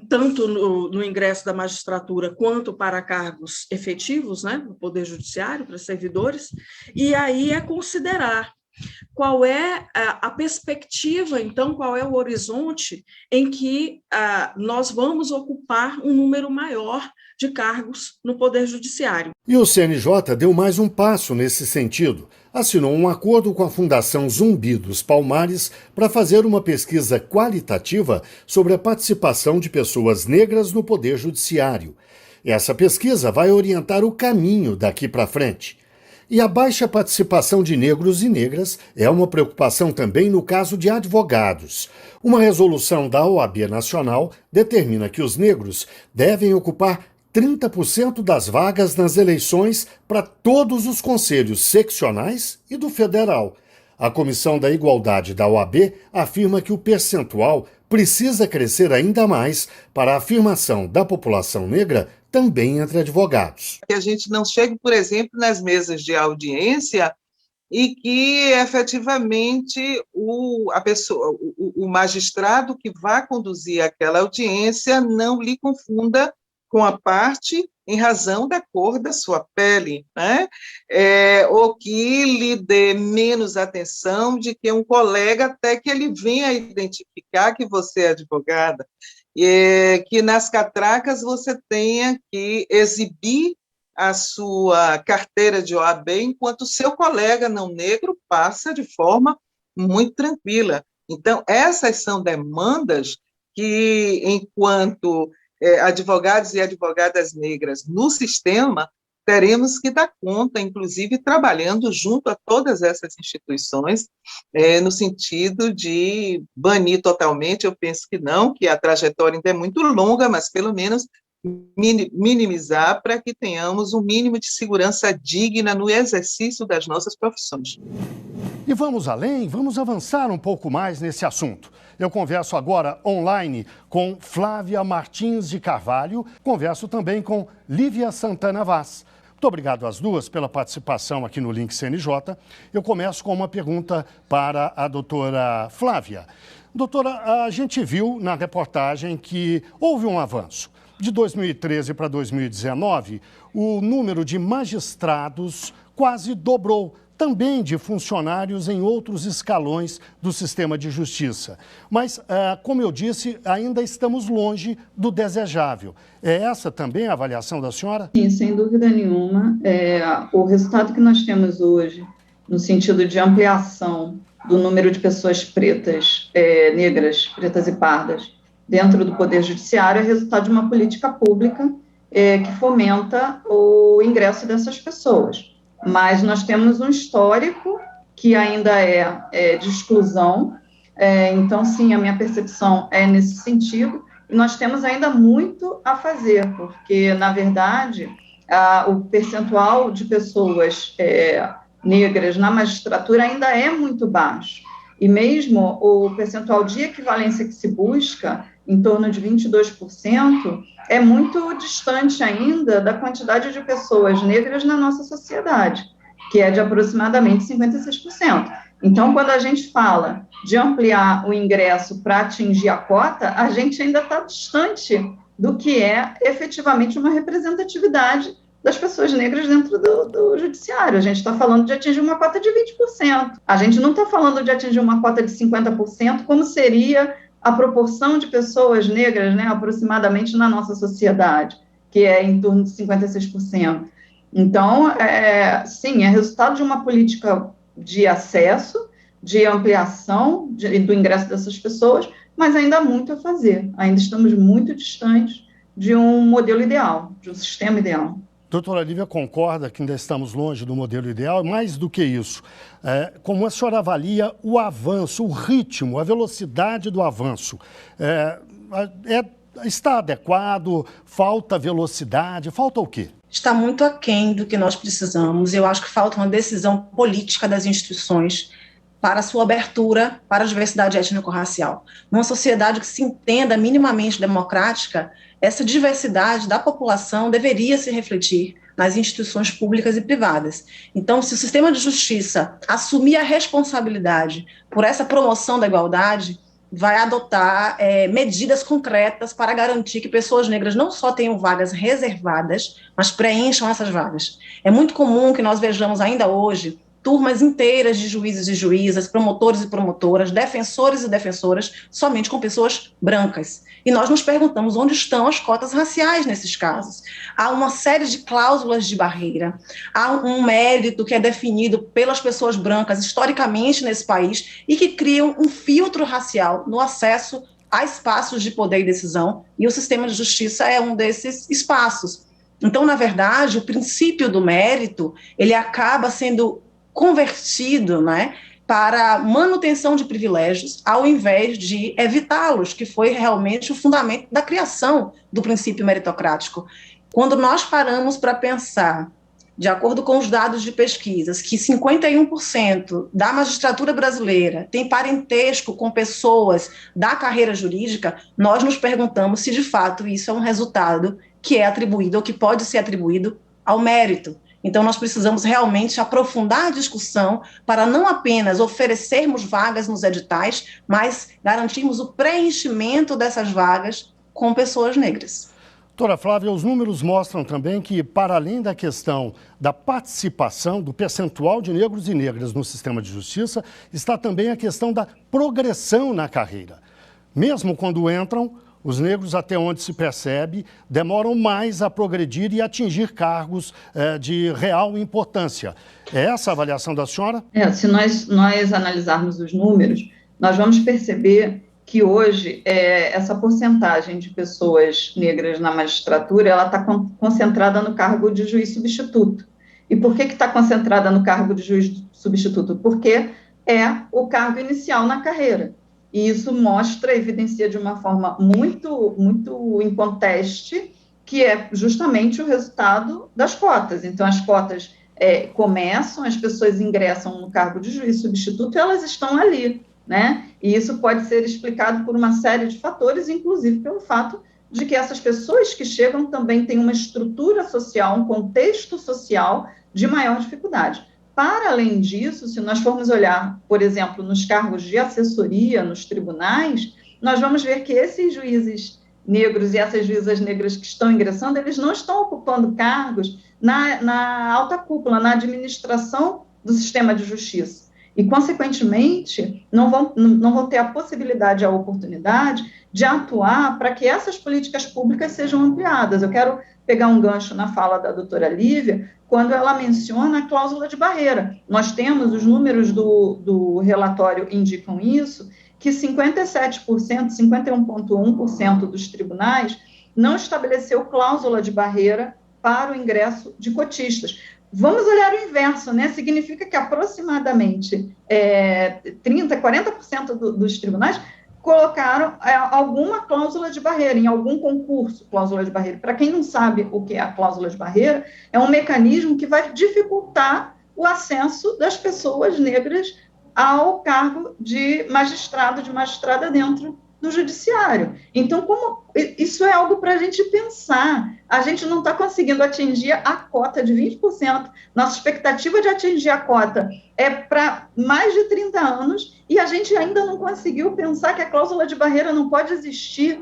tanto no ingresso da magistratura quanto para cargos efetivos, né, no Poder Judiciário, para servidores, e aí é considerar qual é a perspectiva, então, qual é o horizonte em que nós vamos ocupar um número maior de cargos no Poder Judiciário. E o CNJ deu mais um passo nesse sentido. Assinou um acordo com a Fundação Zumbi dos Palmares para fazer uma pesquisa qualitativa sobre a participação de pessoas negras no Poder Judiciário. Essa pesquisa vai orientar o caminho daqui para frente. E a baixa participação de negros e negras é uma preocupação também no caso de advogados. Uma resolução da OAB Nacional determina que os negros devem ocupar 30% das vagas nas eleições para todos os conselhos seccionais e do federal. A Comissão da Igualdade da OAB afirma que o percentual precisa crescer ainda mais para a afirmação da população negra também entre advogados. Que a gente não chegue, por exemplo, nas mesas de audiência e que, efetivamente, o magistrado que vai conduzir aquela audiência não lhe confunda com a parte em razão da cor da sua pele, né? Ou que lhe dê menos atenção de que um colega, até que ele venha identificar que você é advogada, que nas catracas você tenha que exibir a sua carteira de OAB, enquanto o seu colega não negro passa de forma muito tranquila. Então, essas são demandas que, enquanto advogados e advogadas negras no sistema, teremos que dar conta, inclusive trabalhando junto a todas essas instituições, no sentido de banir totalmente. Eu penso que não, que a trajetória ainda é muito longa, mas pelo menos minimizar para que tenhamos um mínimo de segurança digna no exercício das nossas profissões. E vamos além, vamos avançar um pouco mais nesse assunto. Eu converso agora online com Flávia Martins de Carvalho, converso também com Lívia Santana Vaz. Muito obrigado às duas pela participação aqui no Link CNJ. Eu começo com uma pergunta para a doutora Flávia. Doutora, a gente viu na reportagem que houve um avanço. De 2013 para 2019, o número de magistrados quase dobrou, também de funcionários em outros escalões do sistema de justiça. Mas, como eu disse, ainda estamos longe do desejável. É essa também a avaliação da senhora? Sim, sem dúvida nenhuma. O resultado que nós temos hoje, no sentido de ampliação do número de pessoas pretas, negras, pretas e pardas, dentro do Poder Judiciário, é resultado de uma política pública que fomenta o ingresso dessas pessoas. Mas nós temos um histórico que ainda é de exclusão, então, sim, a minha percepção é nesse sentido, e nós temos ainda muito a fazer, porque, na verdade, o percentual de pessoas negras na magistratura ainda é muito baixo, e mesmo o percentual de equivalência que se busca, em torno de 22%, é muito distante ainda da quantidade de pessoas negras na nossa sociedade, que é de aproximadamente 56%. Então, quando a gente fala de ampliar o ingresso para atingir a cota, a gente ainda está distante do que é efetivamente uma representatividade das pessoas negras dentro do judiciário. A gente está falando de atingir uma cota de 20%. A gente não está falando de atingir uma cota de 50%, como seria a proporção de pessoas negras, né, aproximadamente na nossa sociedade, que é em torno de 56%. Então, sim, é resultado de uma política de acesso, de ampliação do ingresso dessas pessoas, mas ainda há muito a fazer. Ainda estamos muito distantes de um modelo ideal, de um sistema ideal. Doutora Lívia concorda que ainda estamos longe do modelo ideal, mais do que isso. Como a senhora avalia o avanço, o ritmo, a velocidade do avanço? Está adequado? Falta velocidade? Falta o quê? Está muito aquém do que nós precisamos. Eu acho que falta uma decisão política das instituições para a sua abertura para a diversidade étnico-racial. Numa sociedade que se entenda minimamente democrática, essa diversidade da população deveria se refletir nas instituições públicas e privadas. Então, se o sistema de justiça assumir a responsabilidade por essa promoção da igualdade, vai adotar medidas concretas para garantir que pessoas negras não só tenham vagas reservadas, mas preencham essas vagas. É muito comum que nós vejamos ainda hoje turmas inteiras de juízes e juízas, promotores e promotoras, defensores e defensoras, somente com pessoas brancas. E nós nos perguntamos onde estão as cotas raciais nesses casos. Há uma série de cláusulas de barreira, há um mérito que é definido pelas pessoas brancas historicamente nesse país e que criam um filtro racial no acesso a espaços de poder e decisão, e o sistema de justiça é um desses espaços. Então, na verdade, o princípio do mérito, ele acaba sendo convertido, né, para manutenção de privilégios, ao invés de evitá-los, que foi realmente o fundamento da criação do princípio meritocrático. Quando nós paramos para pensar, de acordo com os dados de pesquisas, que 51% da magistratura brasileira tem parentesco com pessoas da carreira jurídica, nós nos perguntamos se, de fato, isso é um resultado que é atribuído, ou que pode ser atribuído ao mérito. Então, nós precisamos realmente aprofundar a discussão para não apenas oferecermos vagas nos editais, mas garantirmos o preenchimento dessas vagas com pessoas negras. Doutora Flávia, os números mostram também que, para além da questão da participação, do percentual de negros e negras no sistema de justiça, está também a questão da progressão na carreira. Mesmo quando entram, os negros, até onde se percebe, demoram mais a progredir e atingir cargos de real importância. É essa a avaliação da senhora? Se nós analisarmos os números, nós vamos perceber que hoje essa porcentagem de pessoas negras na magistratura ela está concentrada no cargo de juiz substituto. E por que está concentrada no cargo de juiz substituto? Porque é o cargo inicial na carreira. E isso mostra, evidencia de uma forma muito, muito inconteste que é justamente o resultado das cotas. Então, as cotas começam, as pessoas ingressam no cargo de juiz substituto e elas estão ali, né? E isso pode ser explicado por uma série de fatores, inclusive pelo fato de que essas pessoas que chegam também têm uma estrutura social, um contexto social de maior dificuldade. Para além disso, se nós formos olhar, por exemplo, nos cargos de assessoria, nos tribunais, nós vamos ver que esses juízes negros e essas juízas negras que estão ingressando, eles não estão ocupando cargos na alta cúpula, na administração do sistema de justiça. E, consequentemente, não vão ter a possibilidade, a oportunidade de atuar para que essas políticas públicas sejam ampliadas. Eu quero pegar um gancho na fala da doutora Lívia, quando ela menciona a cláusula de barreira. Nós temos, os números do relatório indicam isso, que 57%, 51,1% dos tribunais não estabeleceu cláusula de barreira para o ingresso de cotistas. Vamos olhar o inverso, né? Significa que aproximadamente 30%, 40% dos tribunais colocaram alguma cláusula de barreira, em algum concurso, cláusula de barreira. Para quem não sabe o que é a cláusula de barreira, é um mecanismo que vai dificultar o acesso das pessoas negras ao cargo de magistrado, de magistrada dentro do judiciário. Então, como isso é algo para a gente pensar, a gente não está conseguindo atingir a cota de 20%, nossa expectativa de atingir a cota é para mais de 30 anos, e a gente ainda não conseguiu pensar que a cláusula de barreira não pode existir,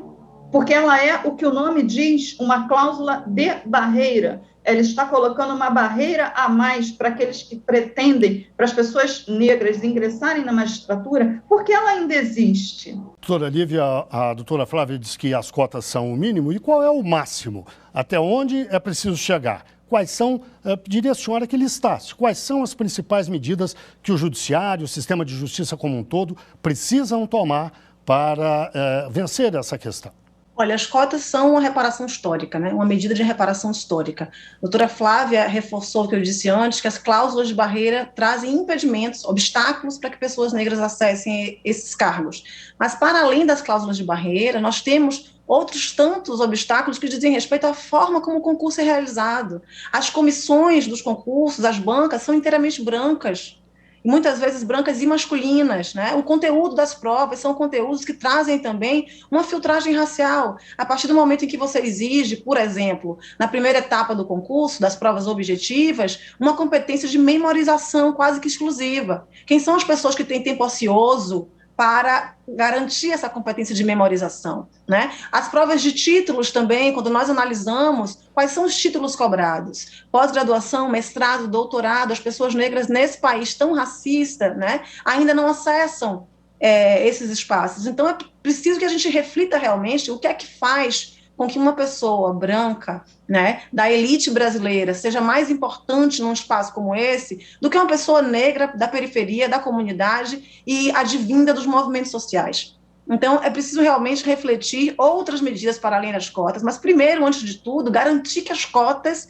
porque ela é o que o nome diz, uma cláusula de barreira. Ela está colocando uma barreira a mais para aqueles que pretendem, para as pessoas negras ingressarem na magistratura, porque ela ainda existe. Doutora Lívia, a doutora Flávia diz que as cotas são o mínimo. E qual é o máximo? Até onde é preciso chegar? Quais são, pediria a senhora que listasse, quais são as principais medidas que o judiciário, o sistema de justiça como um todo, precisam tomar para vencer essa questão? Olha, as cotas são uma reparação histórica, né? Uma medida de reparação histórica. A doutora Flávia reforçou o que eu disse antes, que as cláusulas de barreira trazem impedimentos, obstáculos para que pessoas negras acessem esses cargos. Mas, para além das cláusulas de barreira, nós temos outros tantos obstáculos que dizem respeito à forma como o concurso é realizado. As comissões dos concursos, as bancas, são inteiramente brancas. E muitas vezes brancas e masculinas, né? O conteúdo das provas são conteúdos que trazem também uma filtragem racial. A partir do momento em que você exige, por exemplo, na primeira etapa do concurso, das provas objetivas, uma competência de memorização quase que exclusiva. Quem são as pessoas que têm tempo ocioso para garantir essa competência de memorização, né? As provas de títulos também, quando nós analisamos quais são os títulos cobrados, pós-graduação, mestrado, doutorado, as pessoas negras nesse país tão racista, né, ainda não acessam esses espaços. Então é preciso que a gente reflita realmente o que é que faz com que uma pessoa branca, né, da elite brasileira seja mais importante num espaço como esse do que uma pessoa negra da periferia, da comunidade e advinda dos movimentos sociais. Então, é preciso realmente refletir outras medidas para além das cotas, mas primeiro, antes de tudo, garantir que as cotas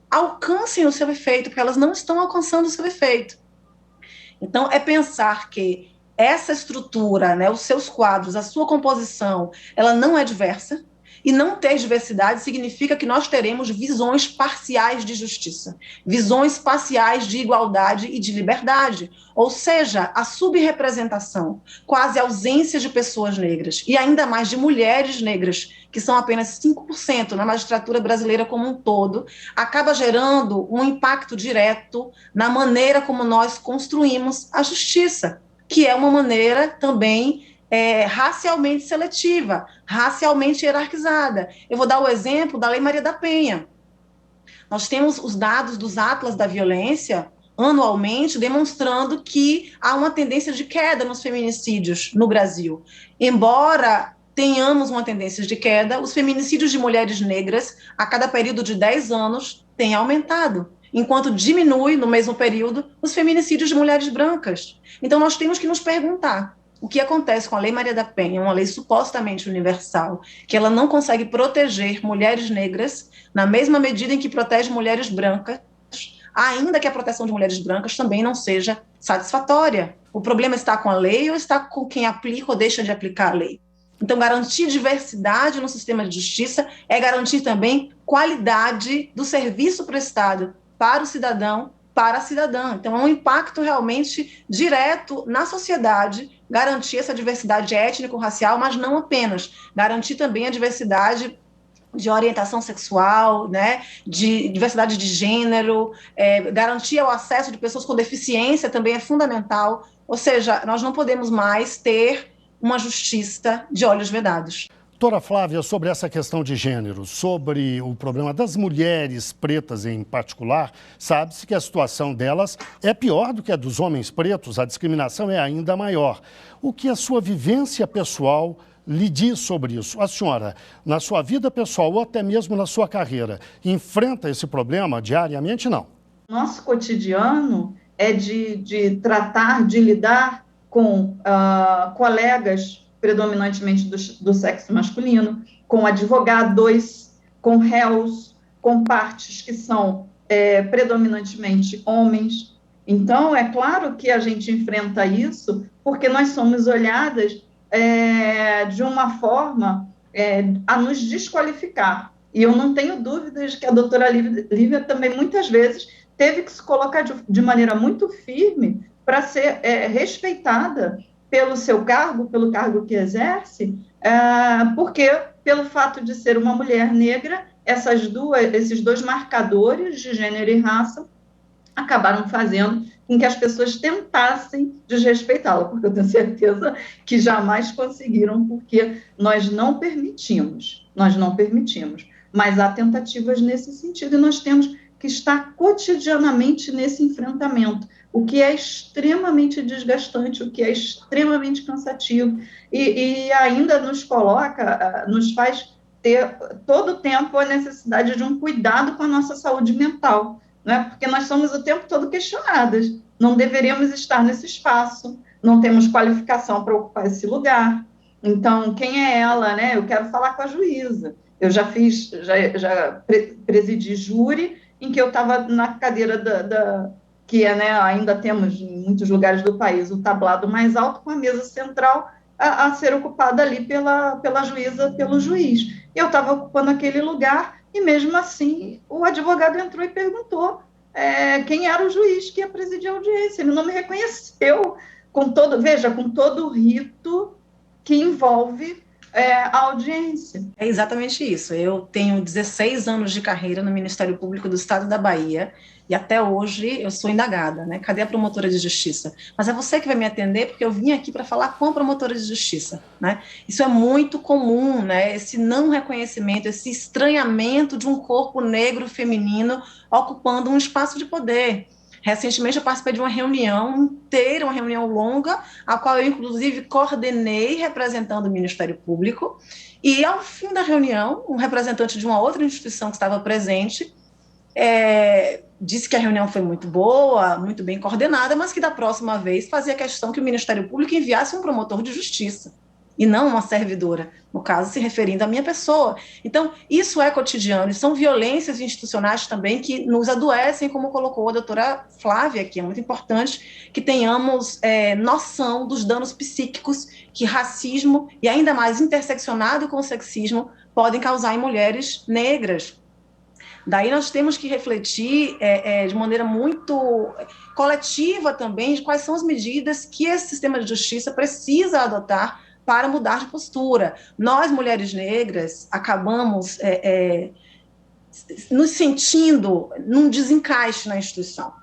alcancem o seu efeito, porque elas não estão alcançando o seu efeito. Então, é pensar que essa estrutura, né, os seus quadros, a sua composição, ela não é diversa, e não ter diversidade significa que nós teremos visões parciais de justiça, visões parciais de igualdade e de liberdade, ou seja, a subrepresentação, quase ausência de pessoas negras, e ainda mais de mulheres negras, que são apenas 5% na magistratura brasileira como um todo, acaba gerando um impacto direto na maneira como nós construímos a justiça, que é uma maneira também racialmente seletiva, racialmente hierarquizada. Eu vou dar o exemplo da Lei Maria da Penha. Nós temos os dados dos atlas da violência anualmente demonstrando que há uma tendência de queda nos feminicídios no Brasil. Embora tenhamos uma tendência de queda, os feminicídios de mulheres negras, a cada período de 10 anos, têm aumentado, enquanto diminui, no mesmo período, os feminicídios de mulheres brancas. Então, nós temos que nos perguntar o que acontece com a Lei Maria da Penha, uma lei supostamente universal, que ela não consegue proteger mulheres negras na mesma medida em que protege mulheres brancas, ainda que a proteção de mulheres brancas também não seja satisfatória. O problema está com a lei ou está com quem aplica ou deixa de aplicar a lei? Então, garantir diversidade no sistema de justiça é garantir também qualidade do serviço prestado para o cidadão, para a cidadã. Então, é um impacto realmente direto na sociedade, garantir essa diversidade étnico-racial, mas não apenas, garantir também a diversidade de orientação sexual, né, de diversidade de gênero, garantir o acesso de pessoas com deficiência também é fundamental. Ou seja, nós não podemos mais ter uma justiça de olhos vedados. Doutora Flávia, sobre essa questão de gênero, sobre o problema das mulheres pretas em particular, sabe-se que a situação delas é pior do que a dos homens pretos, a discriminação é ainda maior. O que a sua vivência pessoal lhe diz sobre isso? A senhora, na sua vida pessoal ou até mesmo na sua carreira, enfrenta esse problema diariamente? Não. Nosso cotidiano é de tratar, de lidar com colegas predominantemente do sexo masculino, com advogados, com réus, com partes que são predominantemente homens. Então, é claro que a gente enfrenta isso porque nós somos olhadas de uma forma a nos desqualificar. E eu não tenho dúvidas de que a doutora Lívia também, muitas vezes, teve que se colocar de maneira muito firme para ser respeitada pelo seu cargo, pelo cargo que exerce, porque, pelo fato de ser uma mulher negra, esses dois marcadores de gênero e raça acabaram fazendo com que as pessoas tentassem desrespeitá-la, porque eu tenho certeza que jamais conseguiram, porque nós não permitimos, mas há tentativas nesse sentido, e nós temos que estar cotidianamente nesse enfrentamento, o que é extremamente desgastante, o que é extremamente cansativo, e ainda nos faz ter todo o tempo a necessidade de um cuidado com a nossa saúde mental, né? Porque nós somos o tempo todo questionadas, não deveríamos estar nesse espaço, não temos qualificação para ocupar esse lugar, então quem é ela, né? Eu quero falar com a juíza, eu já presidi júri, em que eu estava na cadeira que ainda temos em muitos lugares do país, o tablado mais alto, com a mesa central a ser ocupada ali pela juíza, pelo juiz. Eu estava ocupando aquele lugar e, mesmo assim, o advogado entrou e perguntou quem era o juiz que ia presidir a audiência. Ele não me reconheceu, com todo o rito que envolve a audiência. É exatamente isso. Eu tenho 16 anos de carreira no Ministério Público do Estado da Bahia e até hoje eu sou indagada, né? Cadê a promotora de justiça? Mas é você que vai me atender porque eu vim aqui para falar com a promotora de justiça, né? Isso é muito comum, né? Esse não reconhecimento, esse estranhamento de um corpo negro feminino ocupando um espaço de poder. Recentemente eu participei de uma reunião inteira, uma reunião longa, a qual eu inclusive coordenei representando o Ministério Público, e ao fim da reunião, um representante de uma outra instituição que estava presente disse que a reunião foi muito boa, muito bem coordenada, mas que da próxima vez fazia questão que o Ministério Público enviasse um promotor de justiça, e não uma servidora, no caso se referindo à minha pessoa. Então, isso é cotidiano, e são violências institucionais também que nos adoecem, como colocou a doutora Flávia, que é muito importante que tenhamos noção dos danos psíquicos que racismo, e ainda mais interseccionado com o sexismo, podem causar em mulheres negras. Daí nós temos que refletir de maneira muito coletiva também de quais são as medidas que esse sistema de justiça precisa adotar para mudar de postura. Nós, mulheres negras, acabamos nos sentindo num desencaixe na instituição.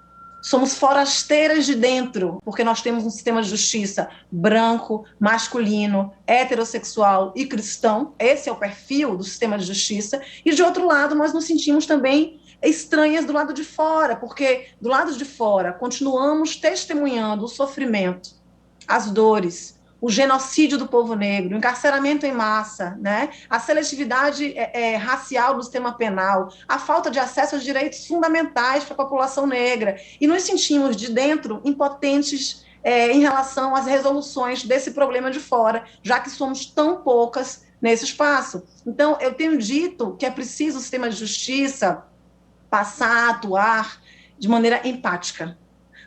Somos forasteiras de dentro, porque nós temos um sistema de justiça branco, masculino, heterossexual e cristão. Esse é o perfil do sistema de justiça. E, de outro lado, nós nos sentimos também estranhas do lado de fora, porque do lado de fora continuamos testemunhando o sofrimento, as dores, o genocídio do povo negro, o encarceramento em massa, né? A seletividade racial do sistema penal, a falta de acesso aos direitos fundamentais para a população negra. E nos sentimos de dentro impotentes em relação às resoluções desse problema de fora, já que somos tão poucas nesse espaço. Então, eu tenho dito que é preciso o sistema de justiça passar a atuar de maneira empática,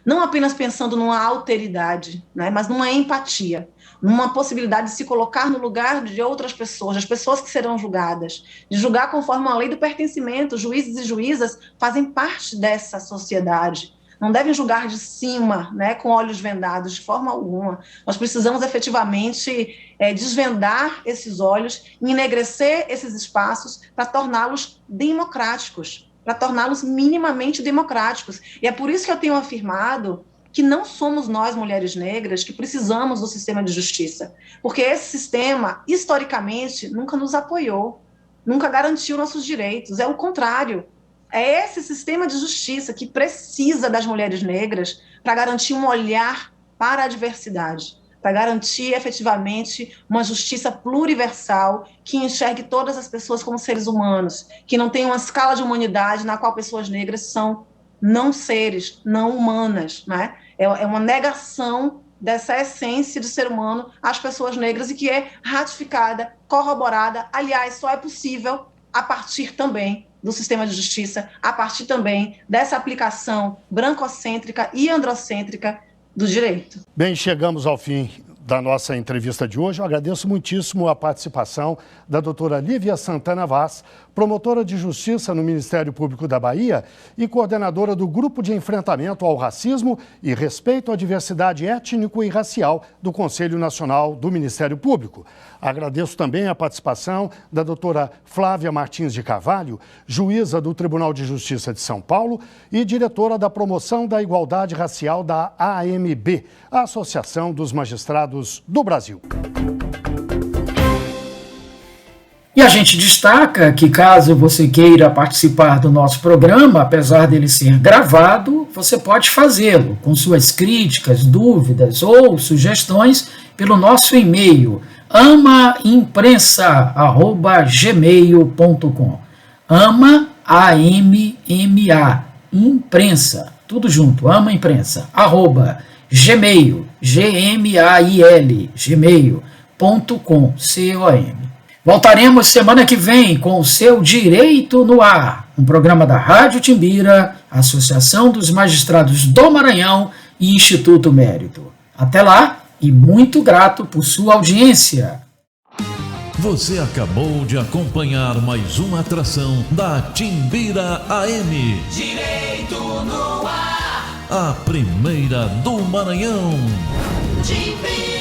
não apenas pensando numa alteridade, né, mas numa empatia, numa possibilidade de se colocar no lugar de outras pessoas, das pessoas que serão julgadas, de julgar conforme a lei do pertencimento. Juízes e juízas fazem parte dessa sociedade, não devem julgar de cima, né, com olhos vendados, de forma alguma. Nós precisamos efetivamente desvendar esses olhos, enegrecer esses espaços para torná-los democráticos, para torná-los minimamente democráticos. E é por isso que eu tenho afirmado que não somos nós, mulheres negras, que precisamos do sistema de justiça, porque esse sistema, historicamente, nunca nos apoiou, nunca garantiu nossos direitos, é o contrário. É esse sistema de justiça que precisa das mulheres negras para garantir um olhar para a diversidade, para garantir efetivamente uma justiça pluriversal que enxergue todas as pessoas como seres humanos, que não tenha uma escala de humanidade na qual pessoas negras são não seres, não humanas, né? É uma negação dessa essência de ser humano às pessoas negras e que é ratificada, corroborada, aliás, só é possível a partir também do sistema de justiça, a partir também dessa aplicação brancocêntrica e androcêntrica do direito. Bem, chegamos ao fim da nossa entrevista de hoje. Eu agradeço muitíssimo a participação da doutora Lívia Santana Vaz, promotora de justiça no Ministério Público da Bahia e coordenadora do Grupo de Enfrentamento ao Racismo e Respeito à Diversidade Étnico e Racial do Conselho Nacional do Ministério Público. Agradeço também a participação da doutora Flávia Martins de Carvalho, juíza do Tribunal de Justiça de São Paulo e diretora da Promoção da Igualdade Racial da AMB, a Associação dos Magistrados do Brasil. E a gente destaca que, caso você queira participar do nosso programa, apesar dele ser gravado, você pode fazê-lo com suas críticas, dúvidas ou sugestões pelo nosso e-mail amaimprensa@gmail.com. AMA, imprensa, tudo junto, amaimprensa, gmail.com. Voltaremos semana que vem com o seu Direito no Ar, um programa da Rádio Timbira, Associação dos Magistrados do Maranhão e Instituto Mérito. Até lá e muito grato por sua audiência. Você acabou de acompanhar mais uma atração da Timbira AM. Direito no Ar. A primeira do Maranhão. Timbira.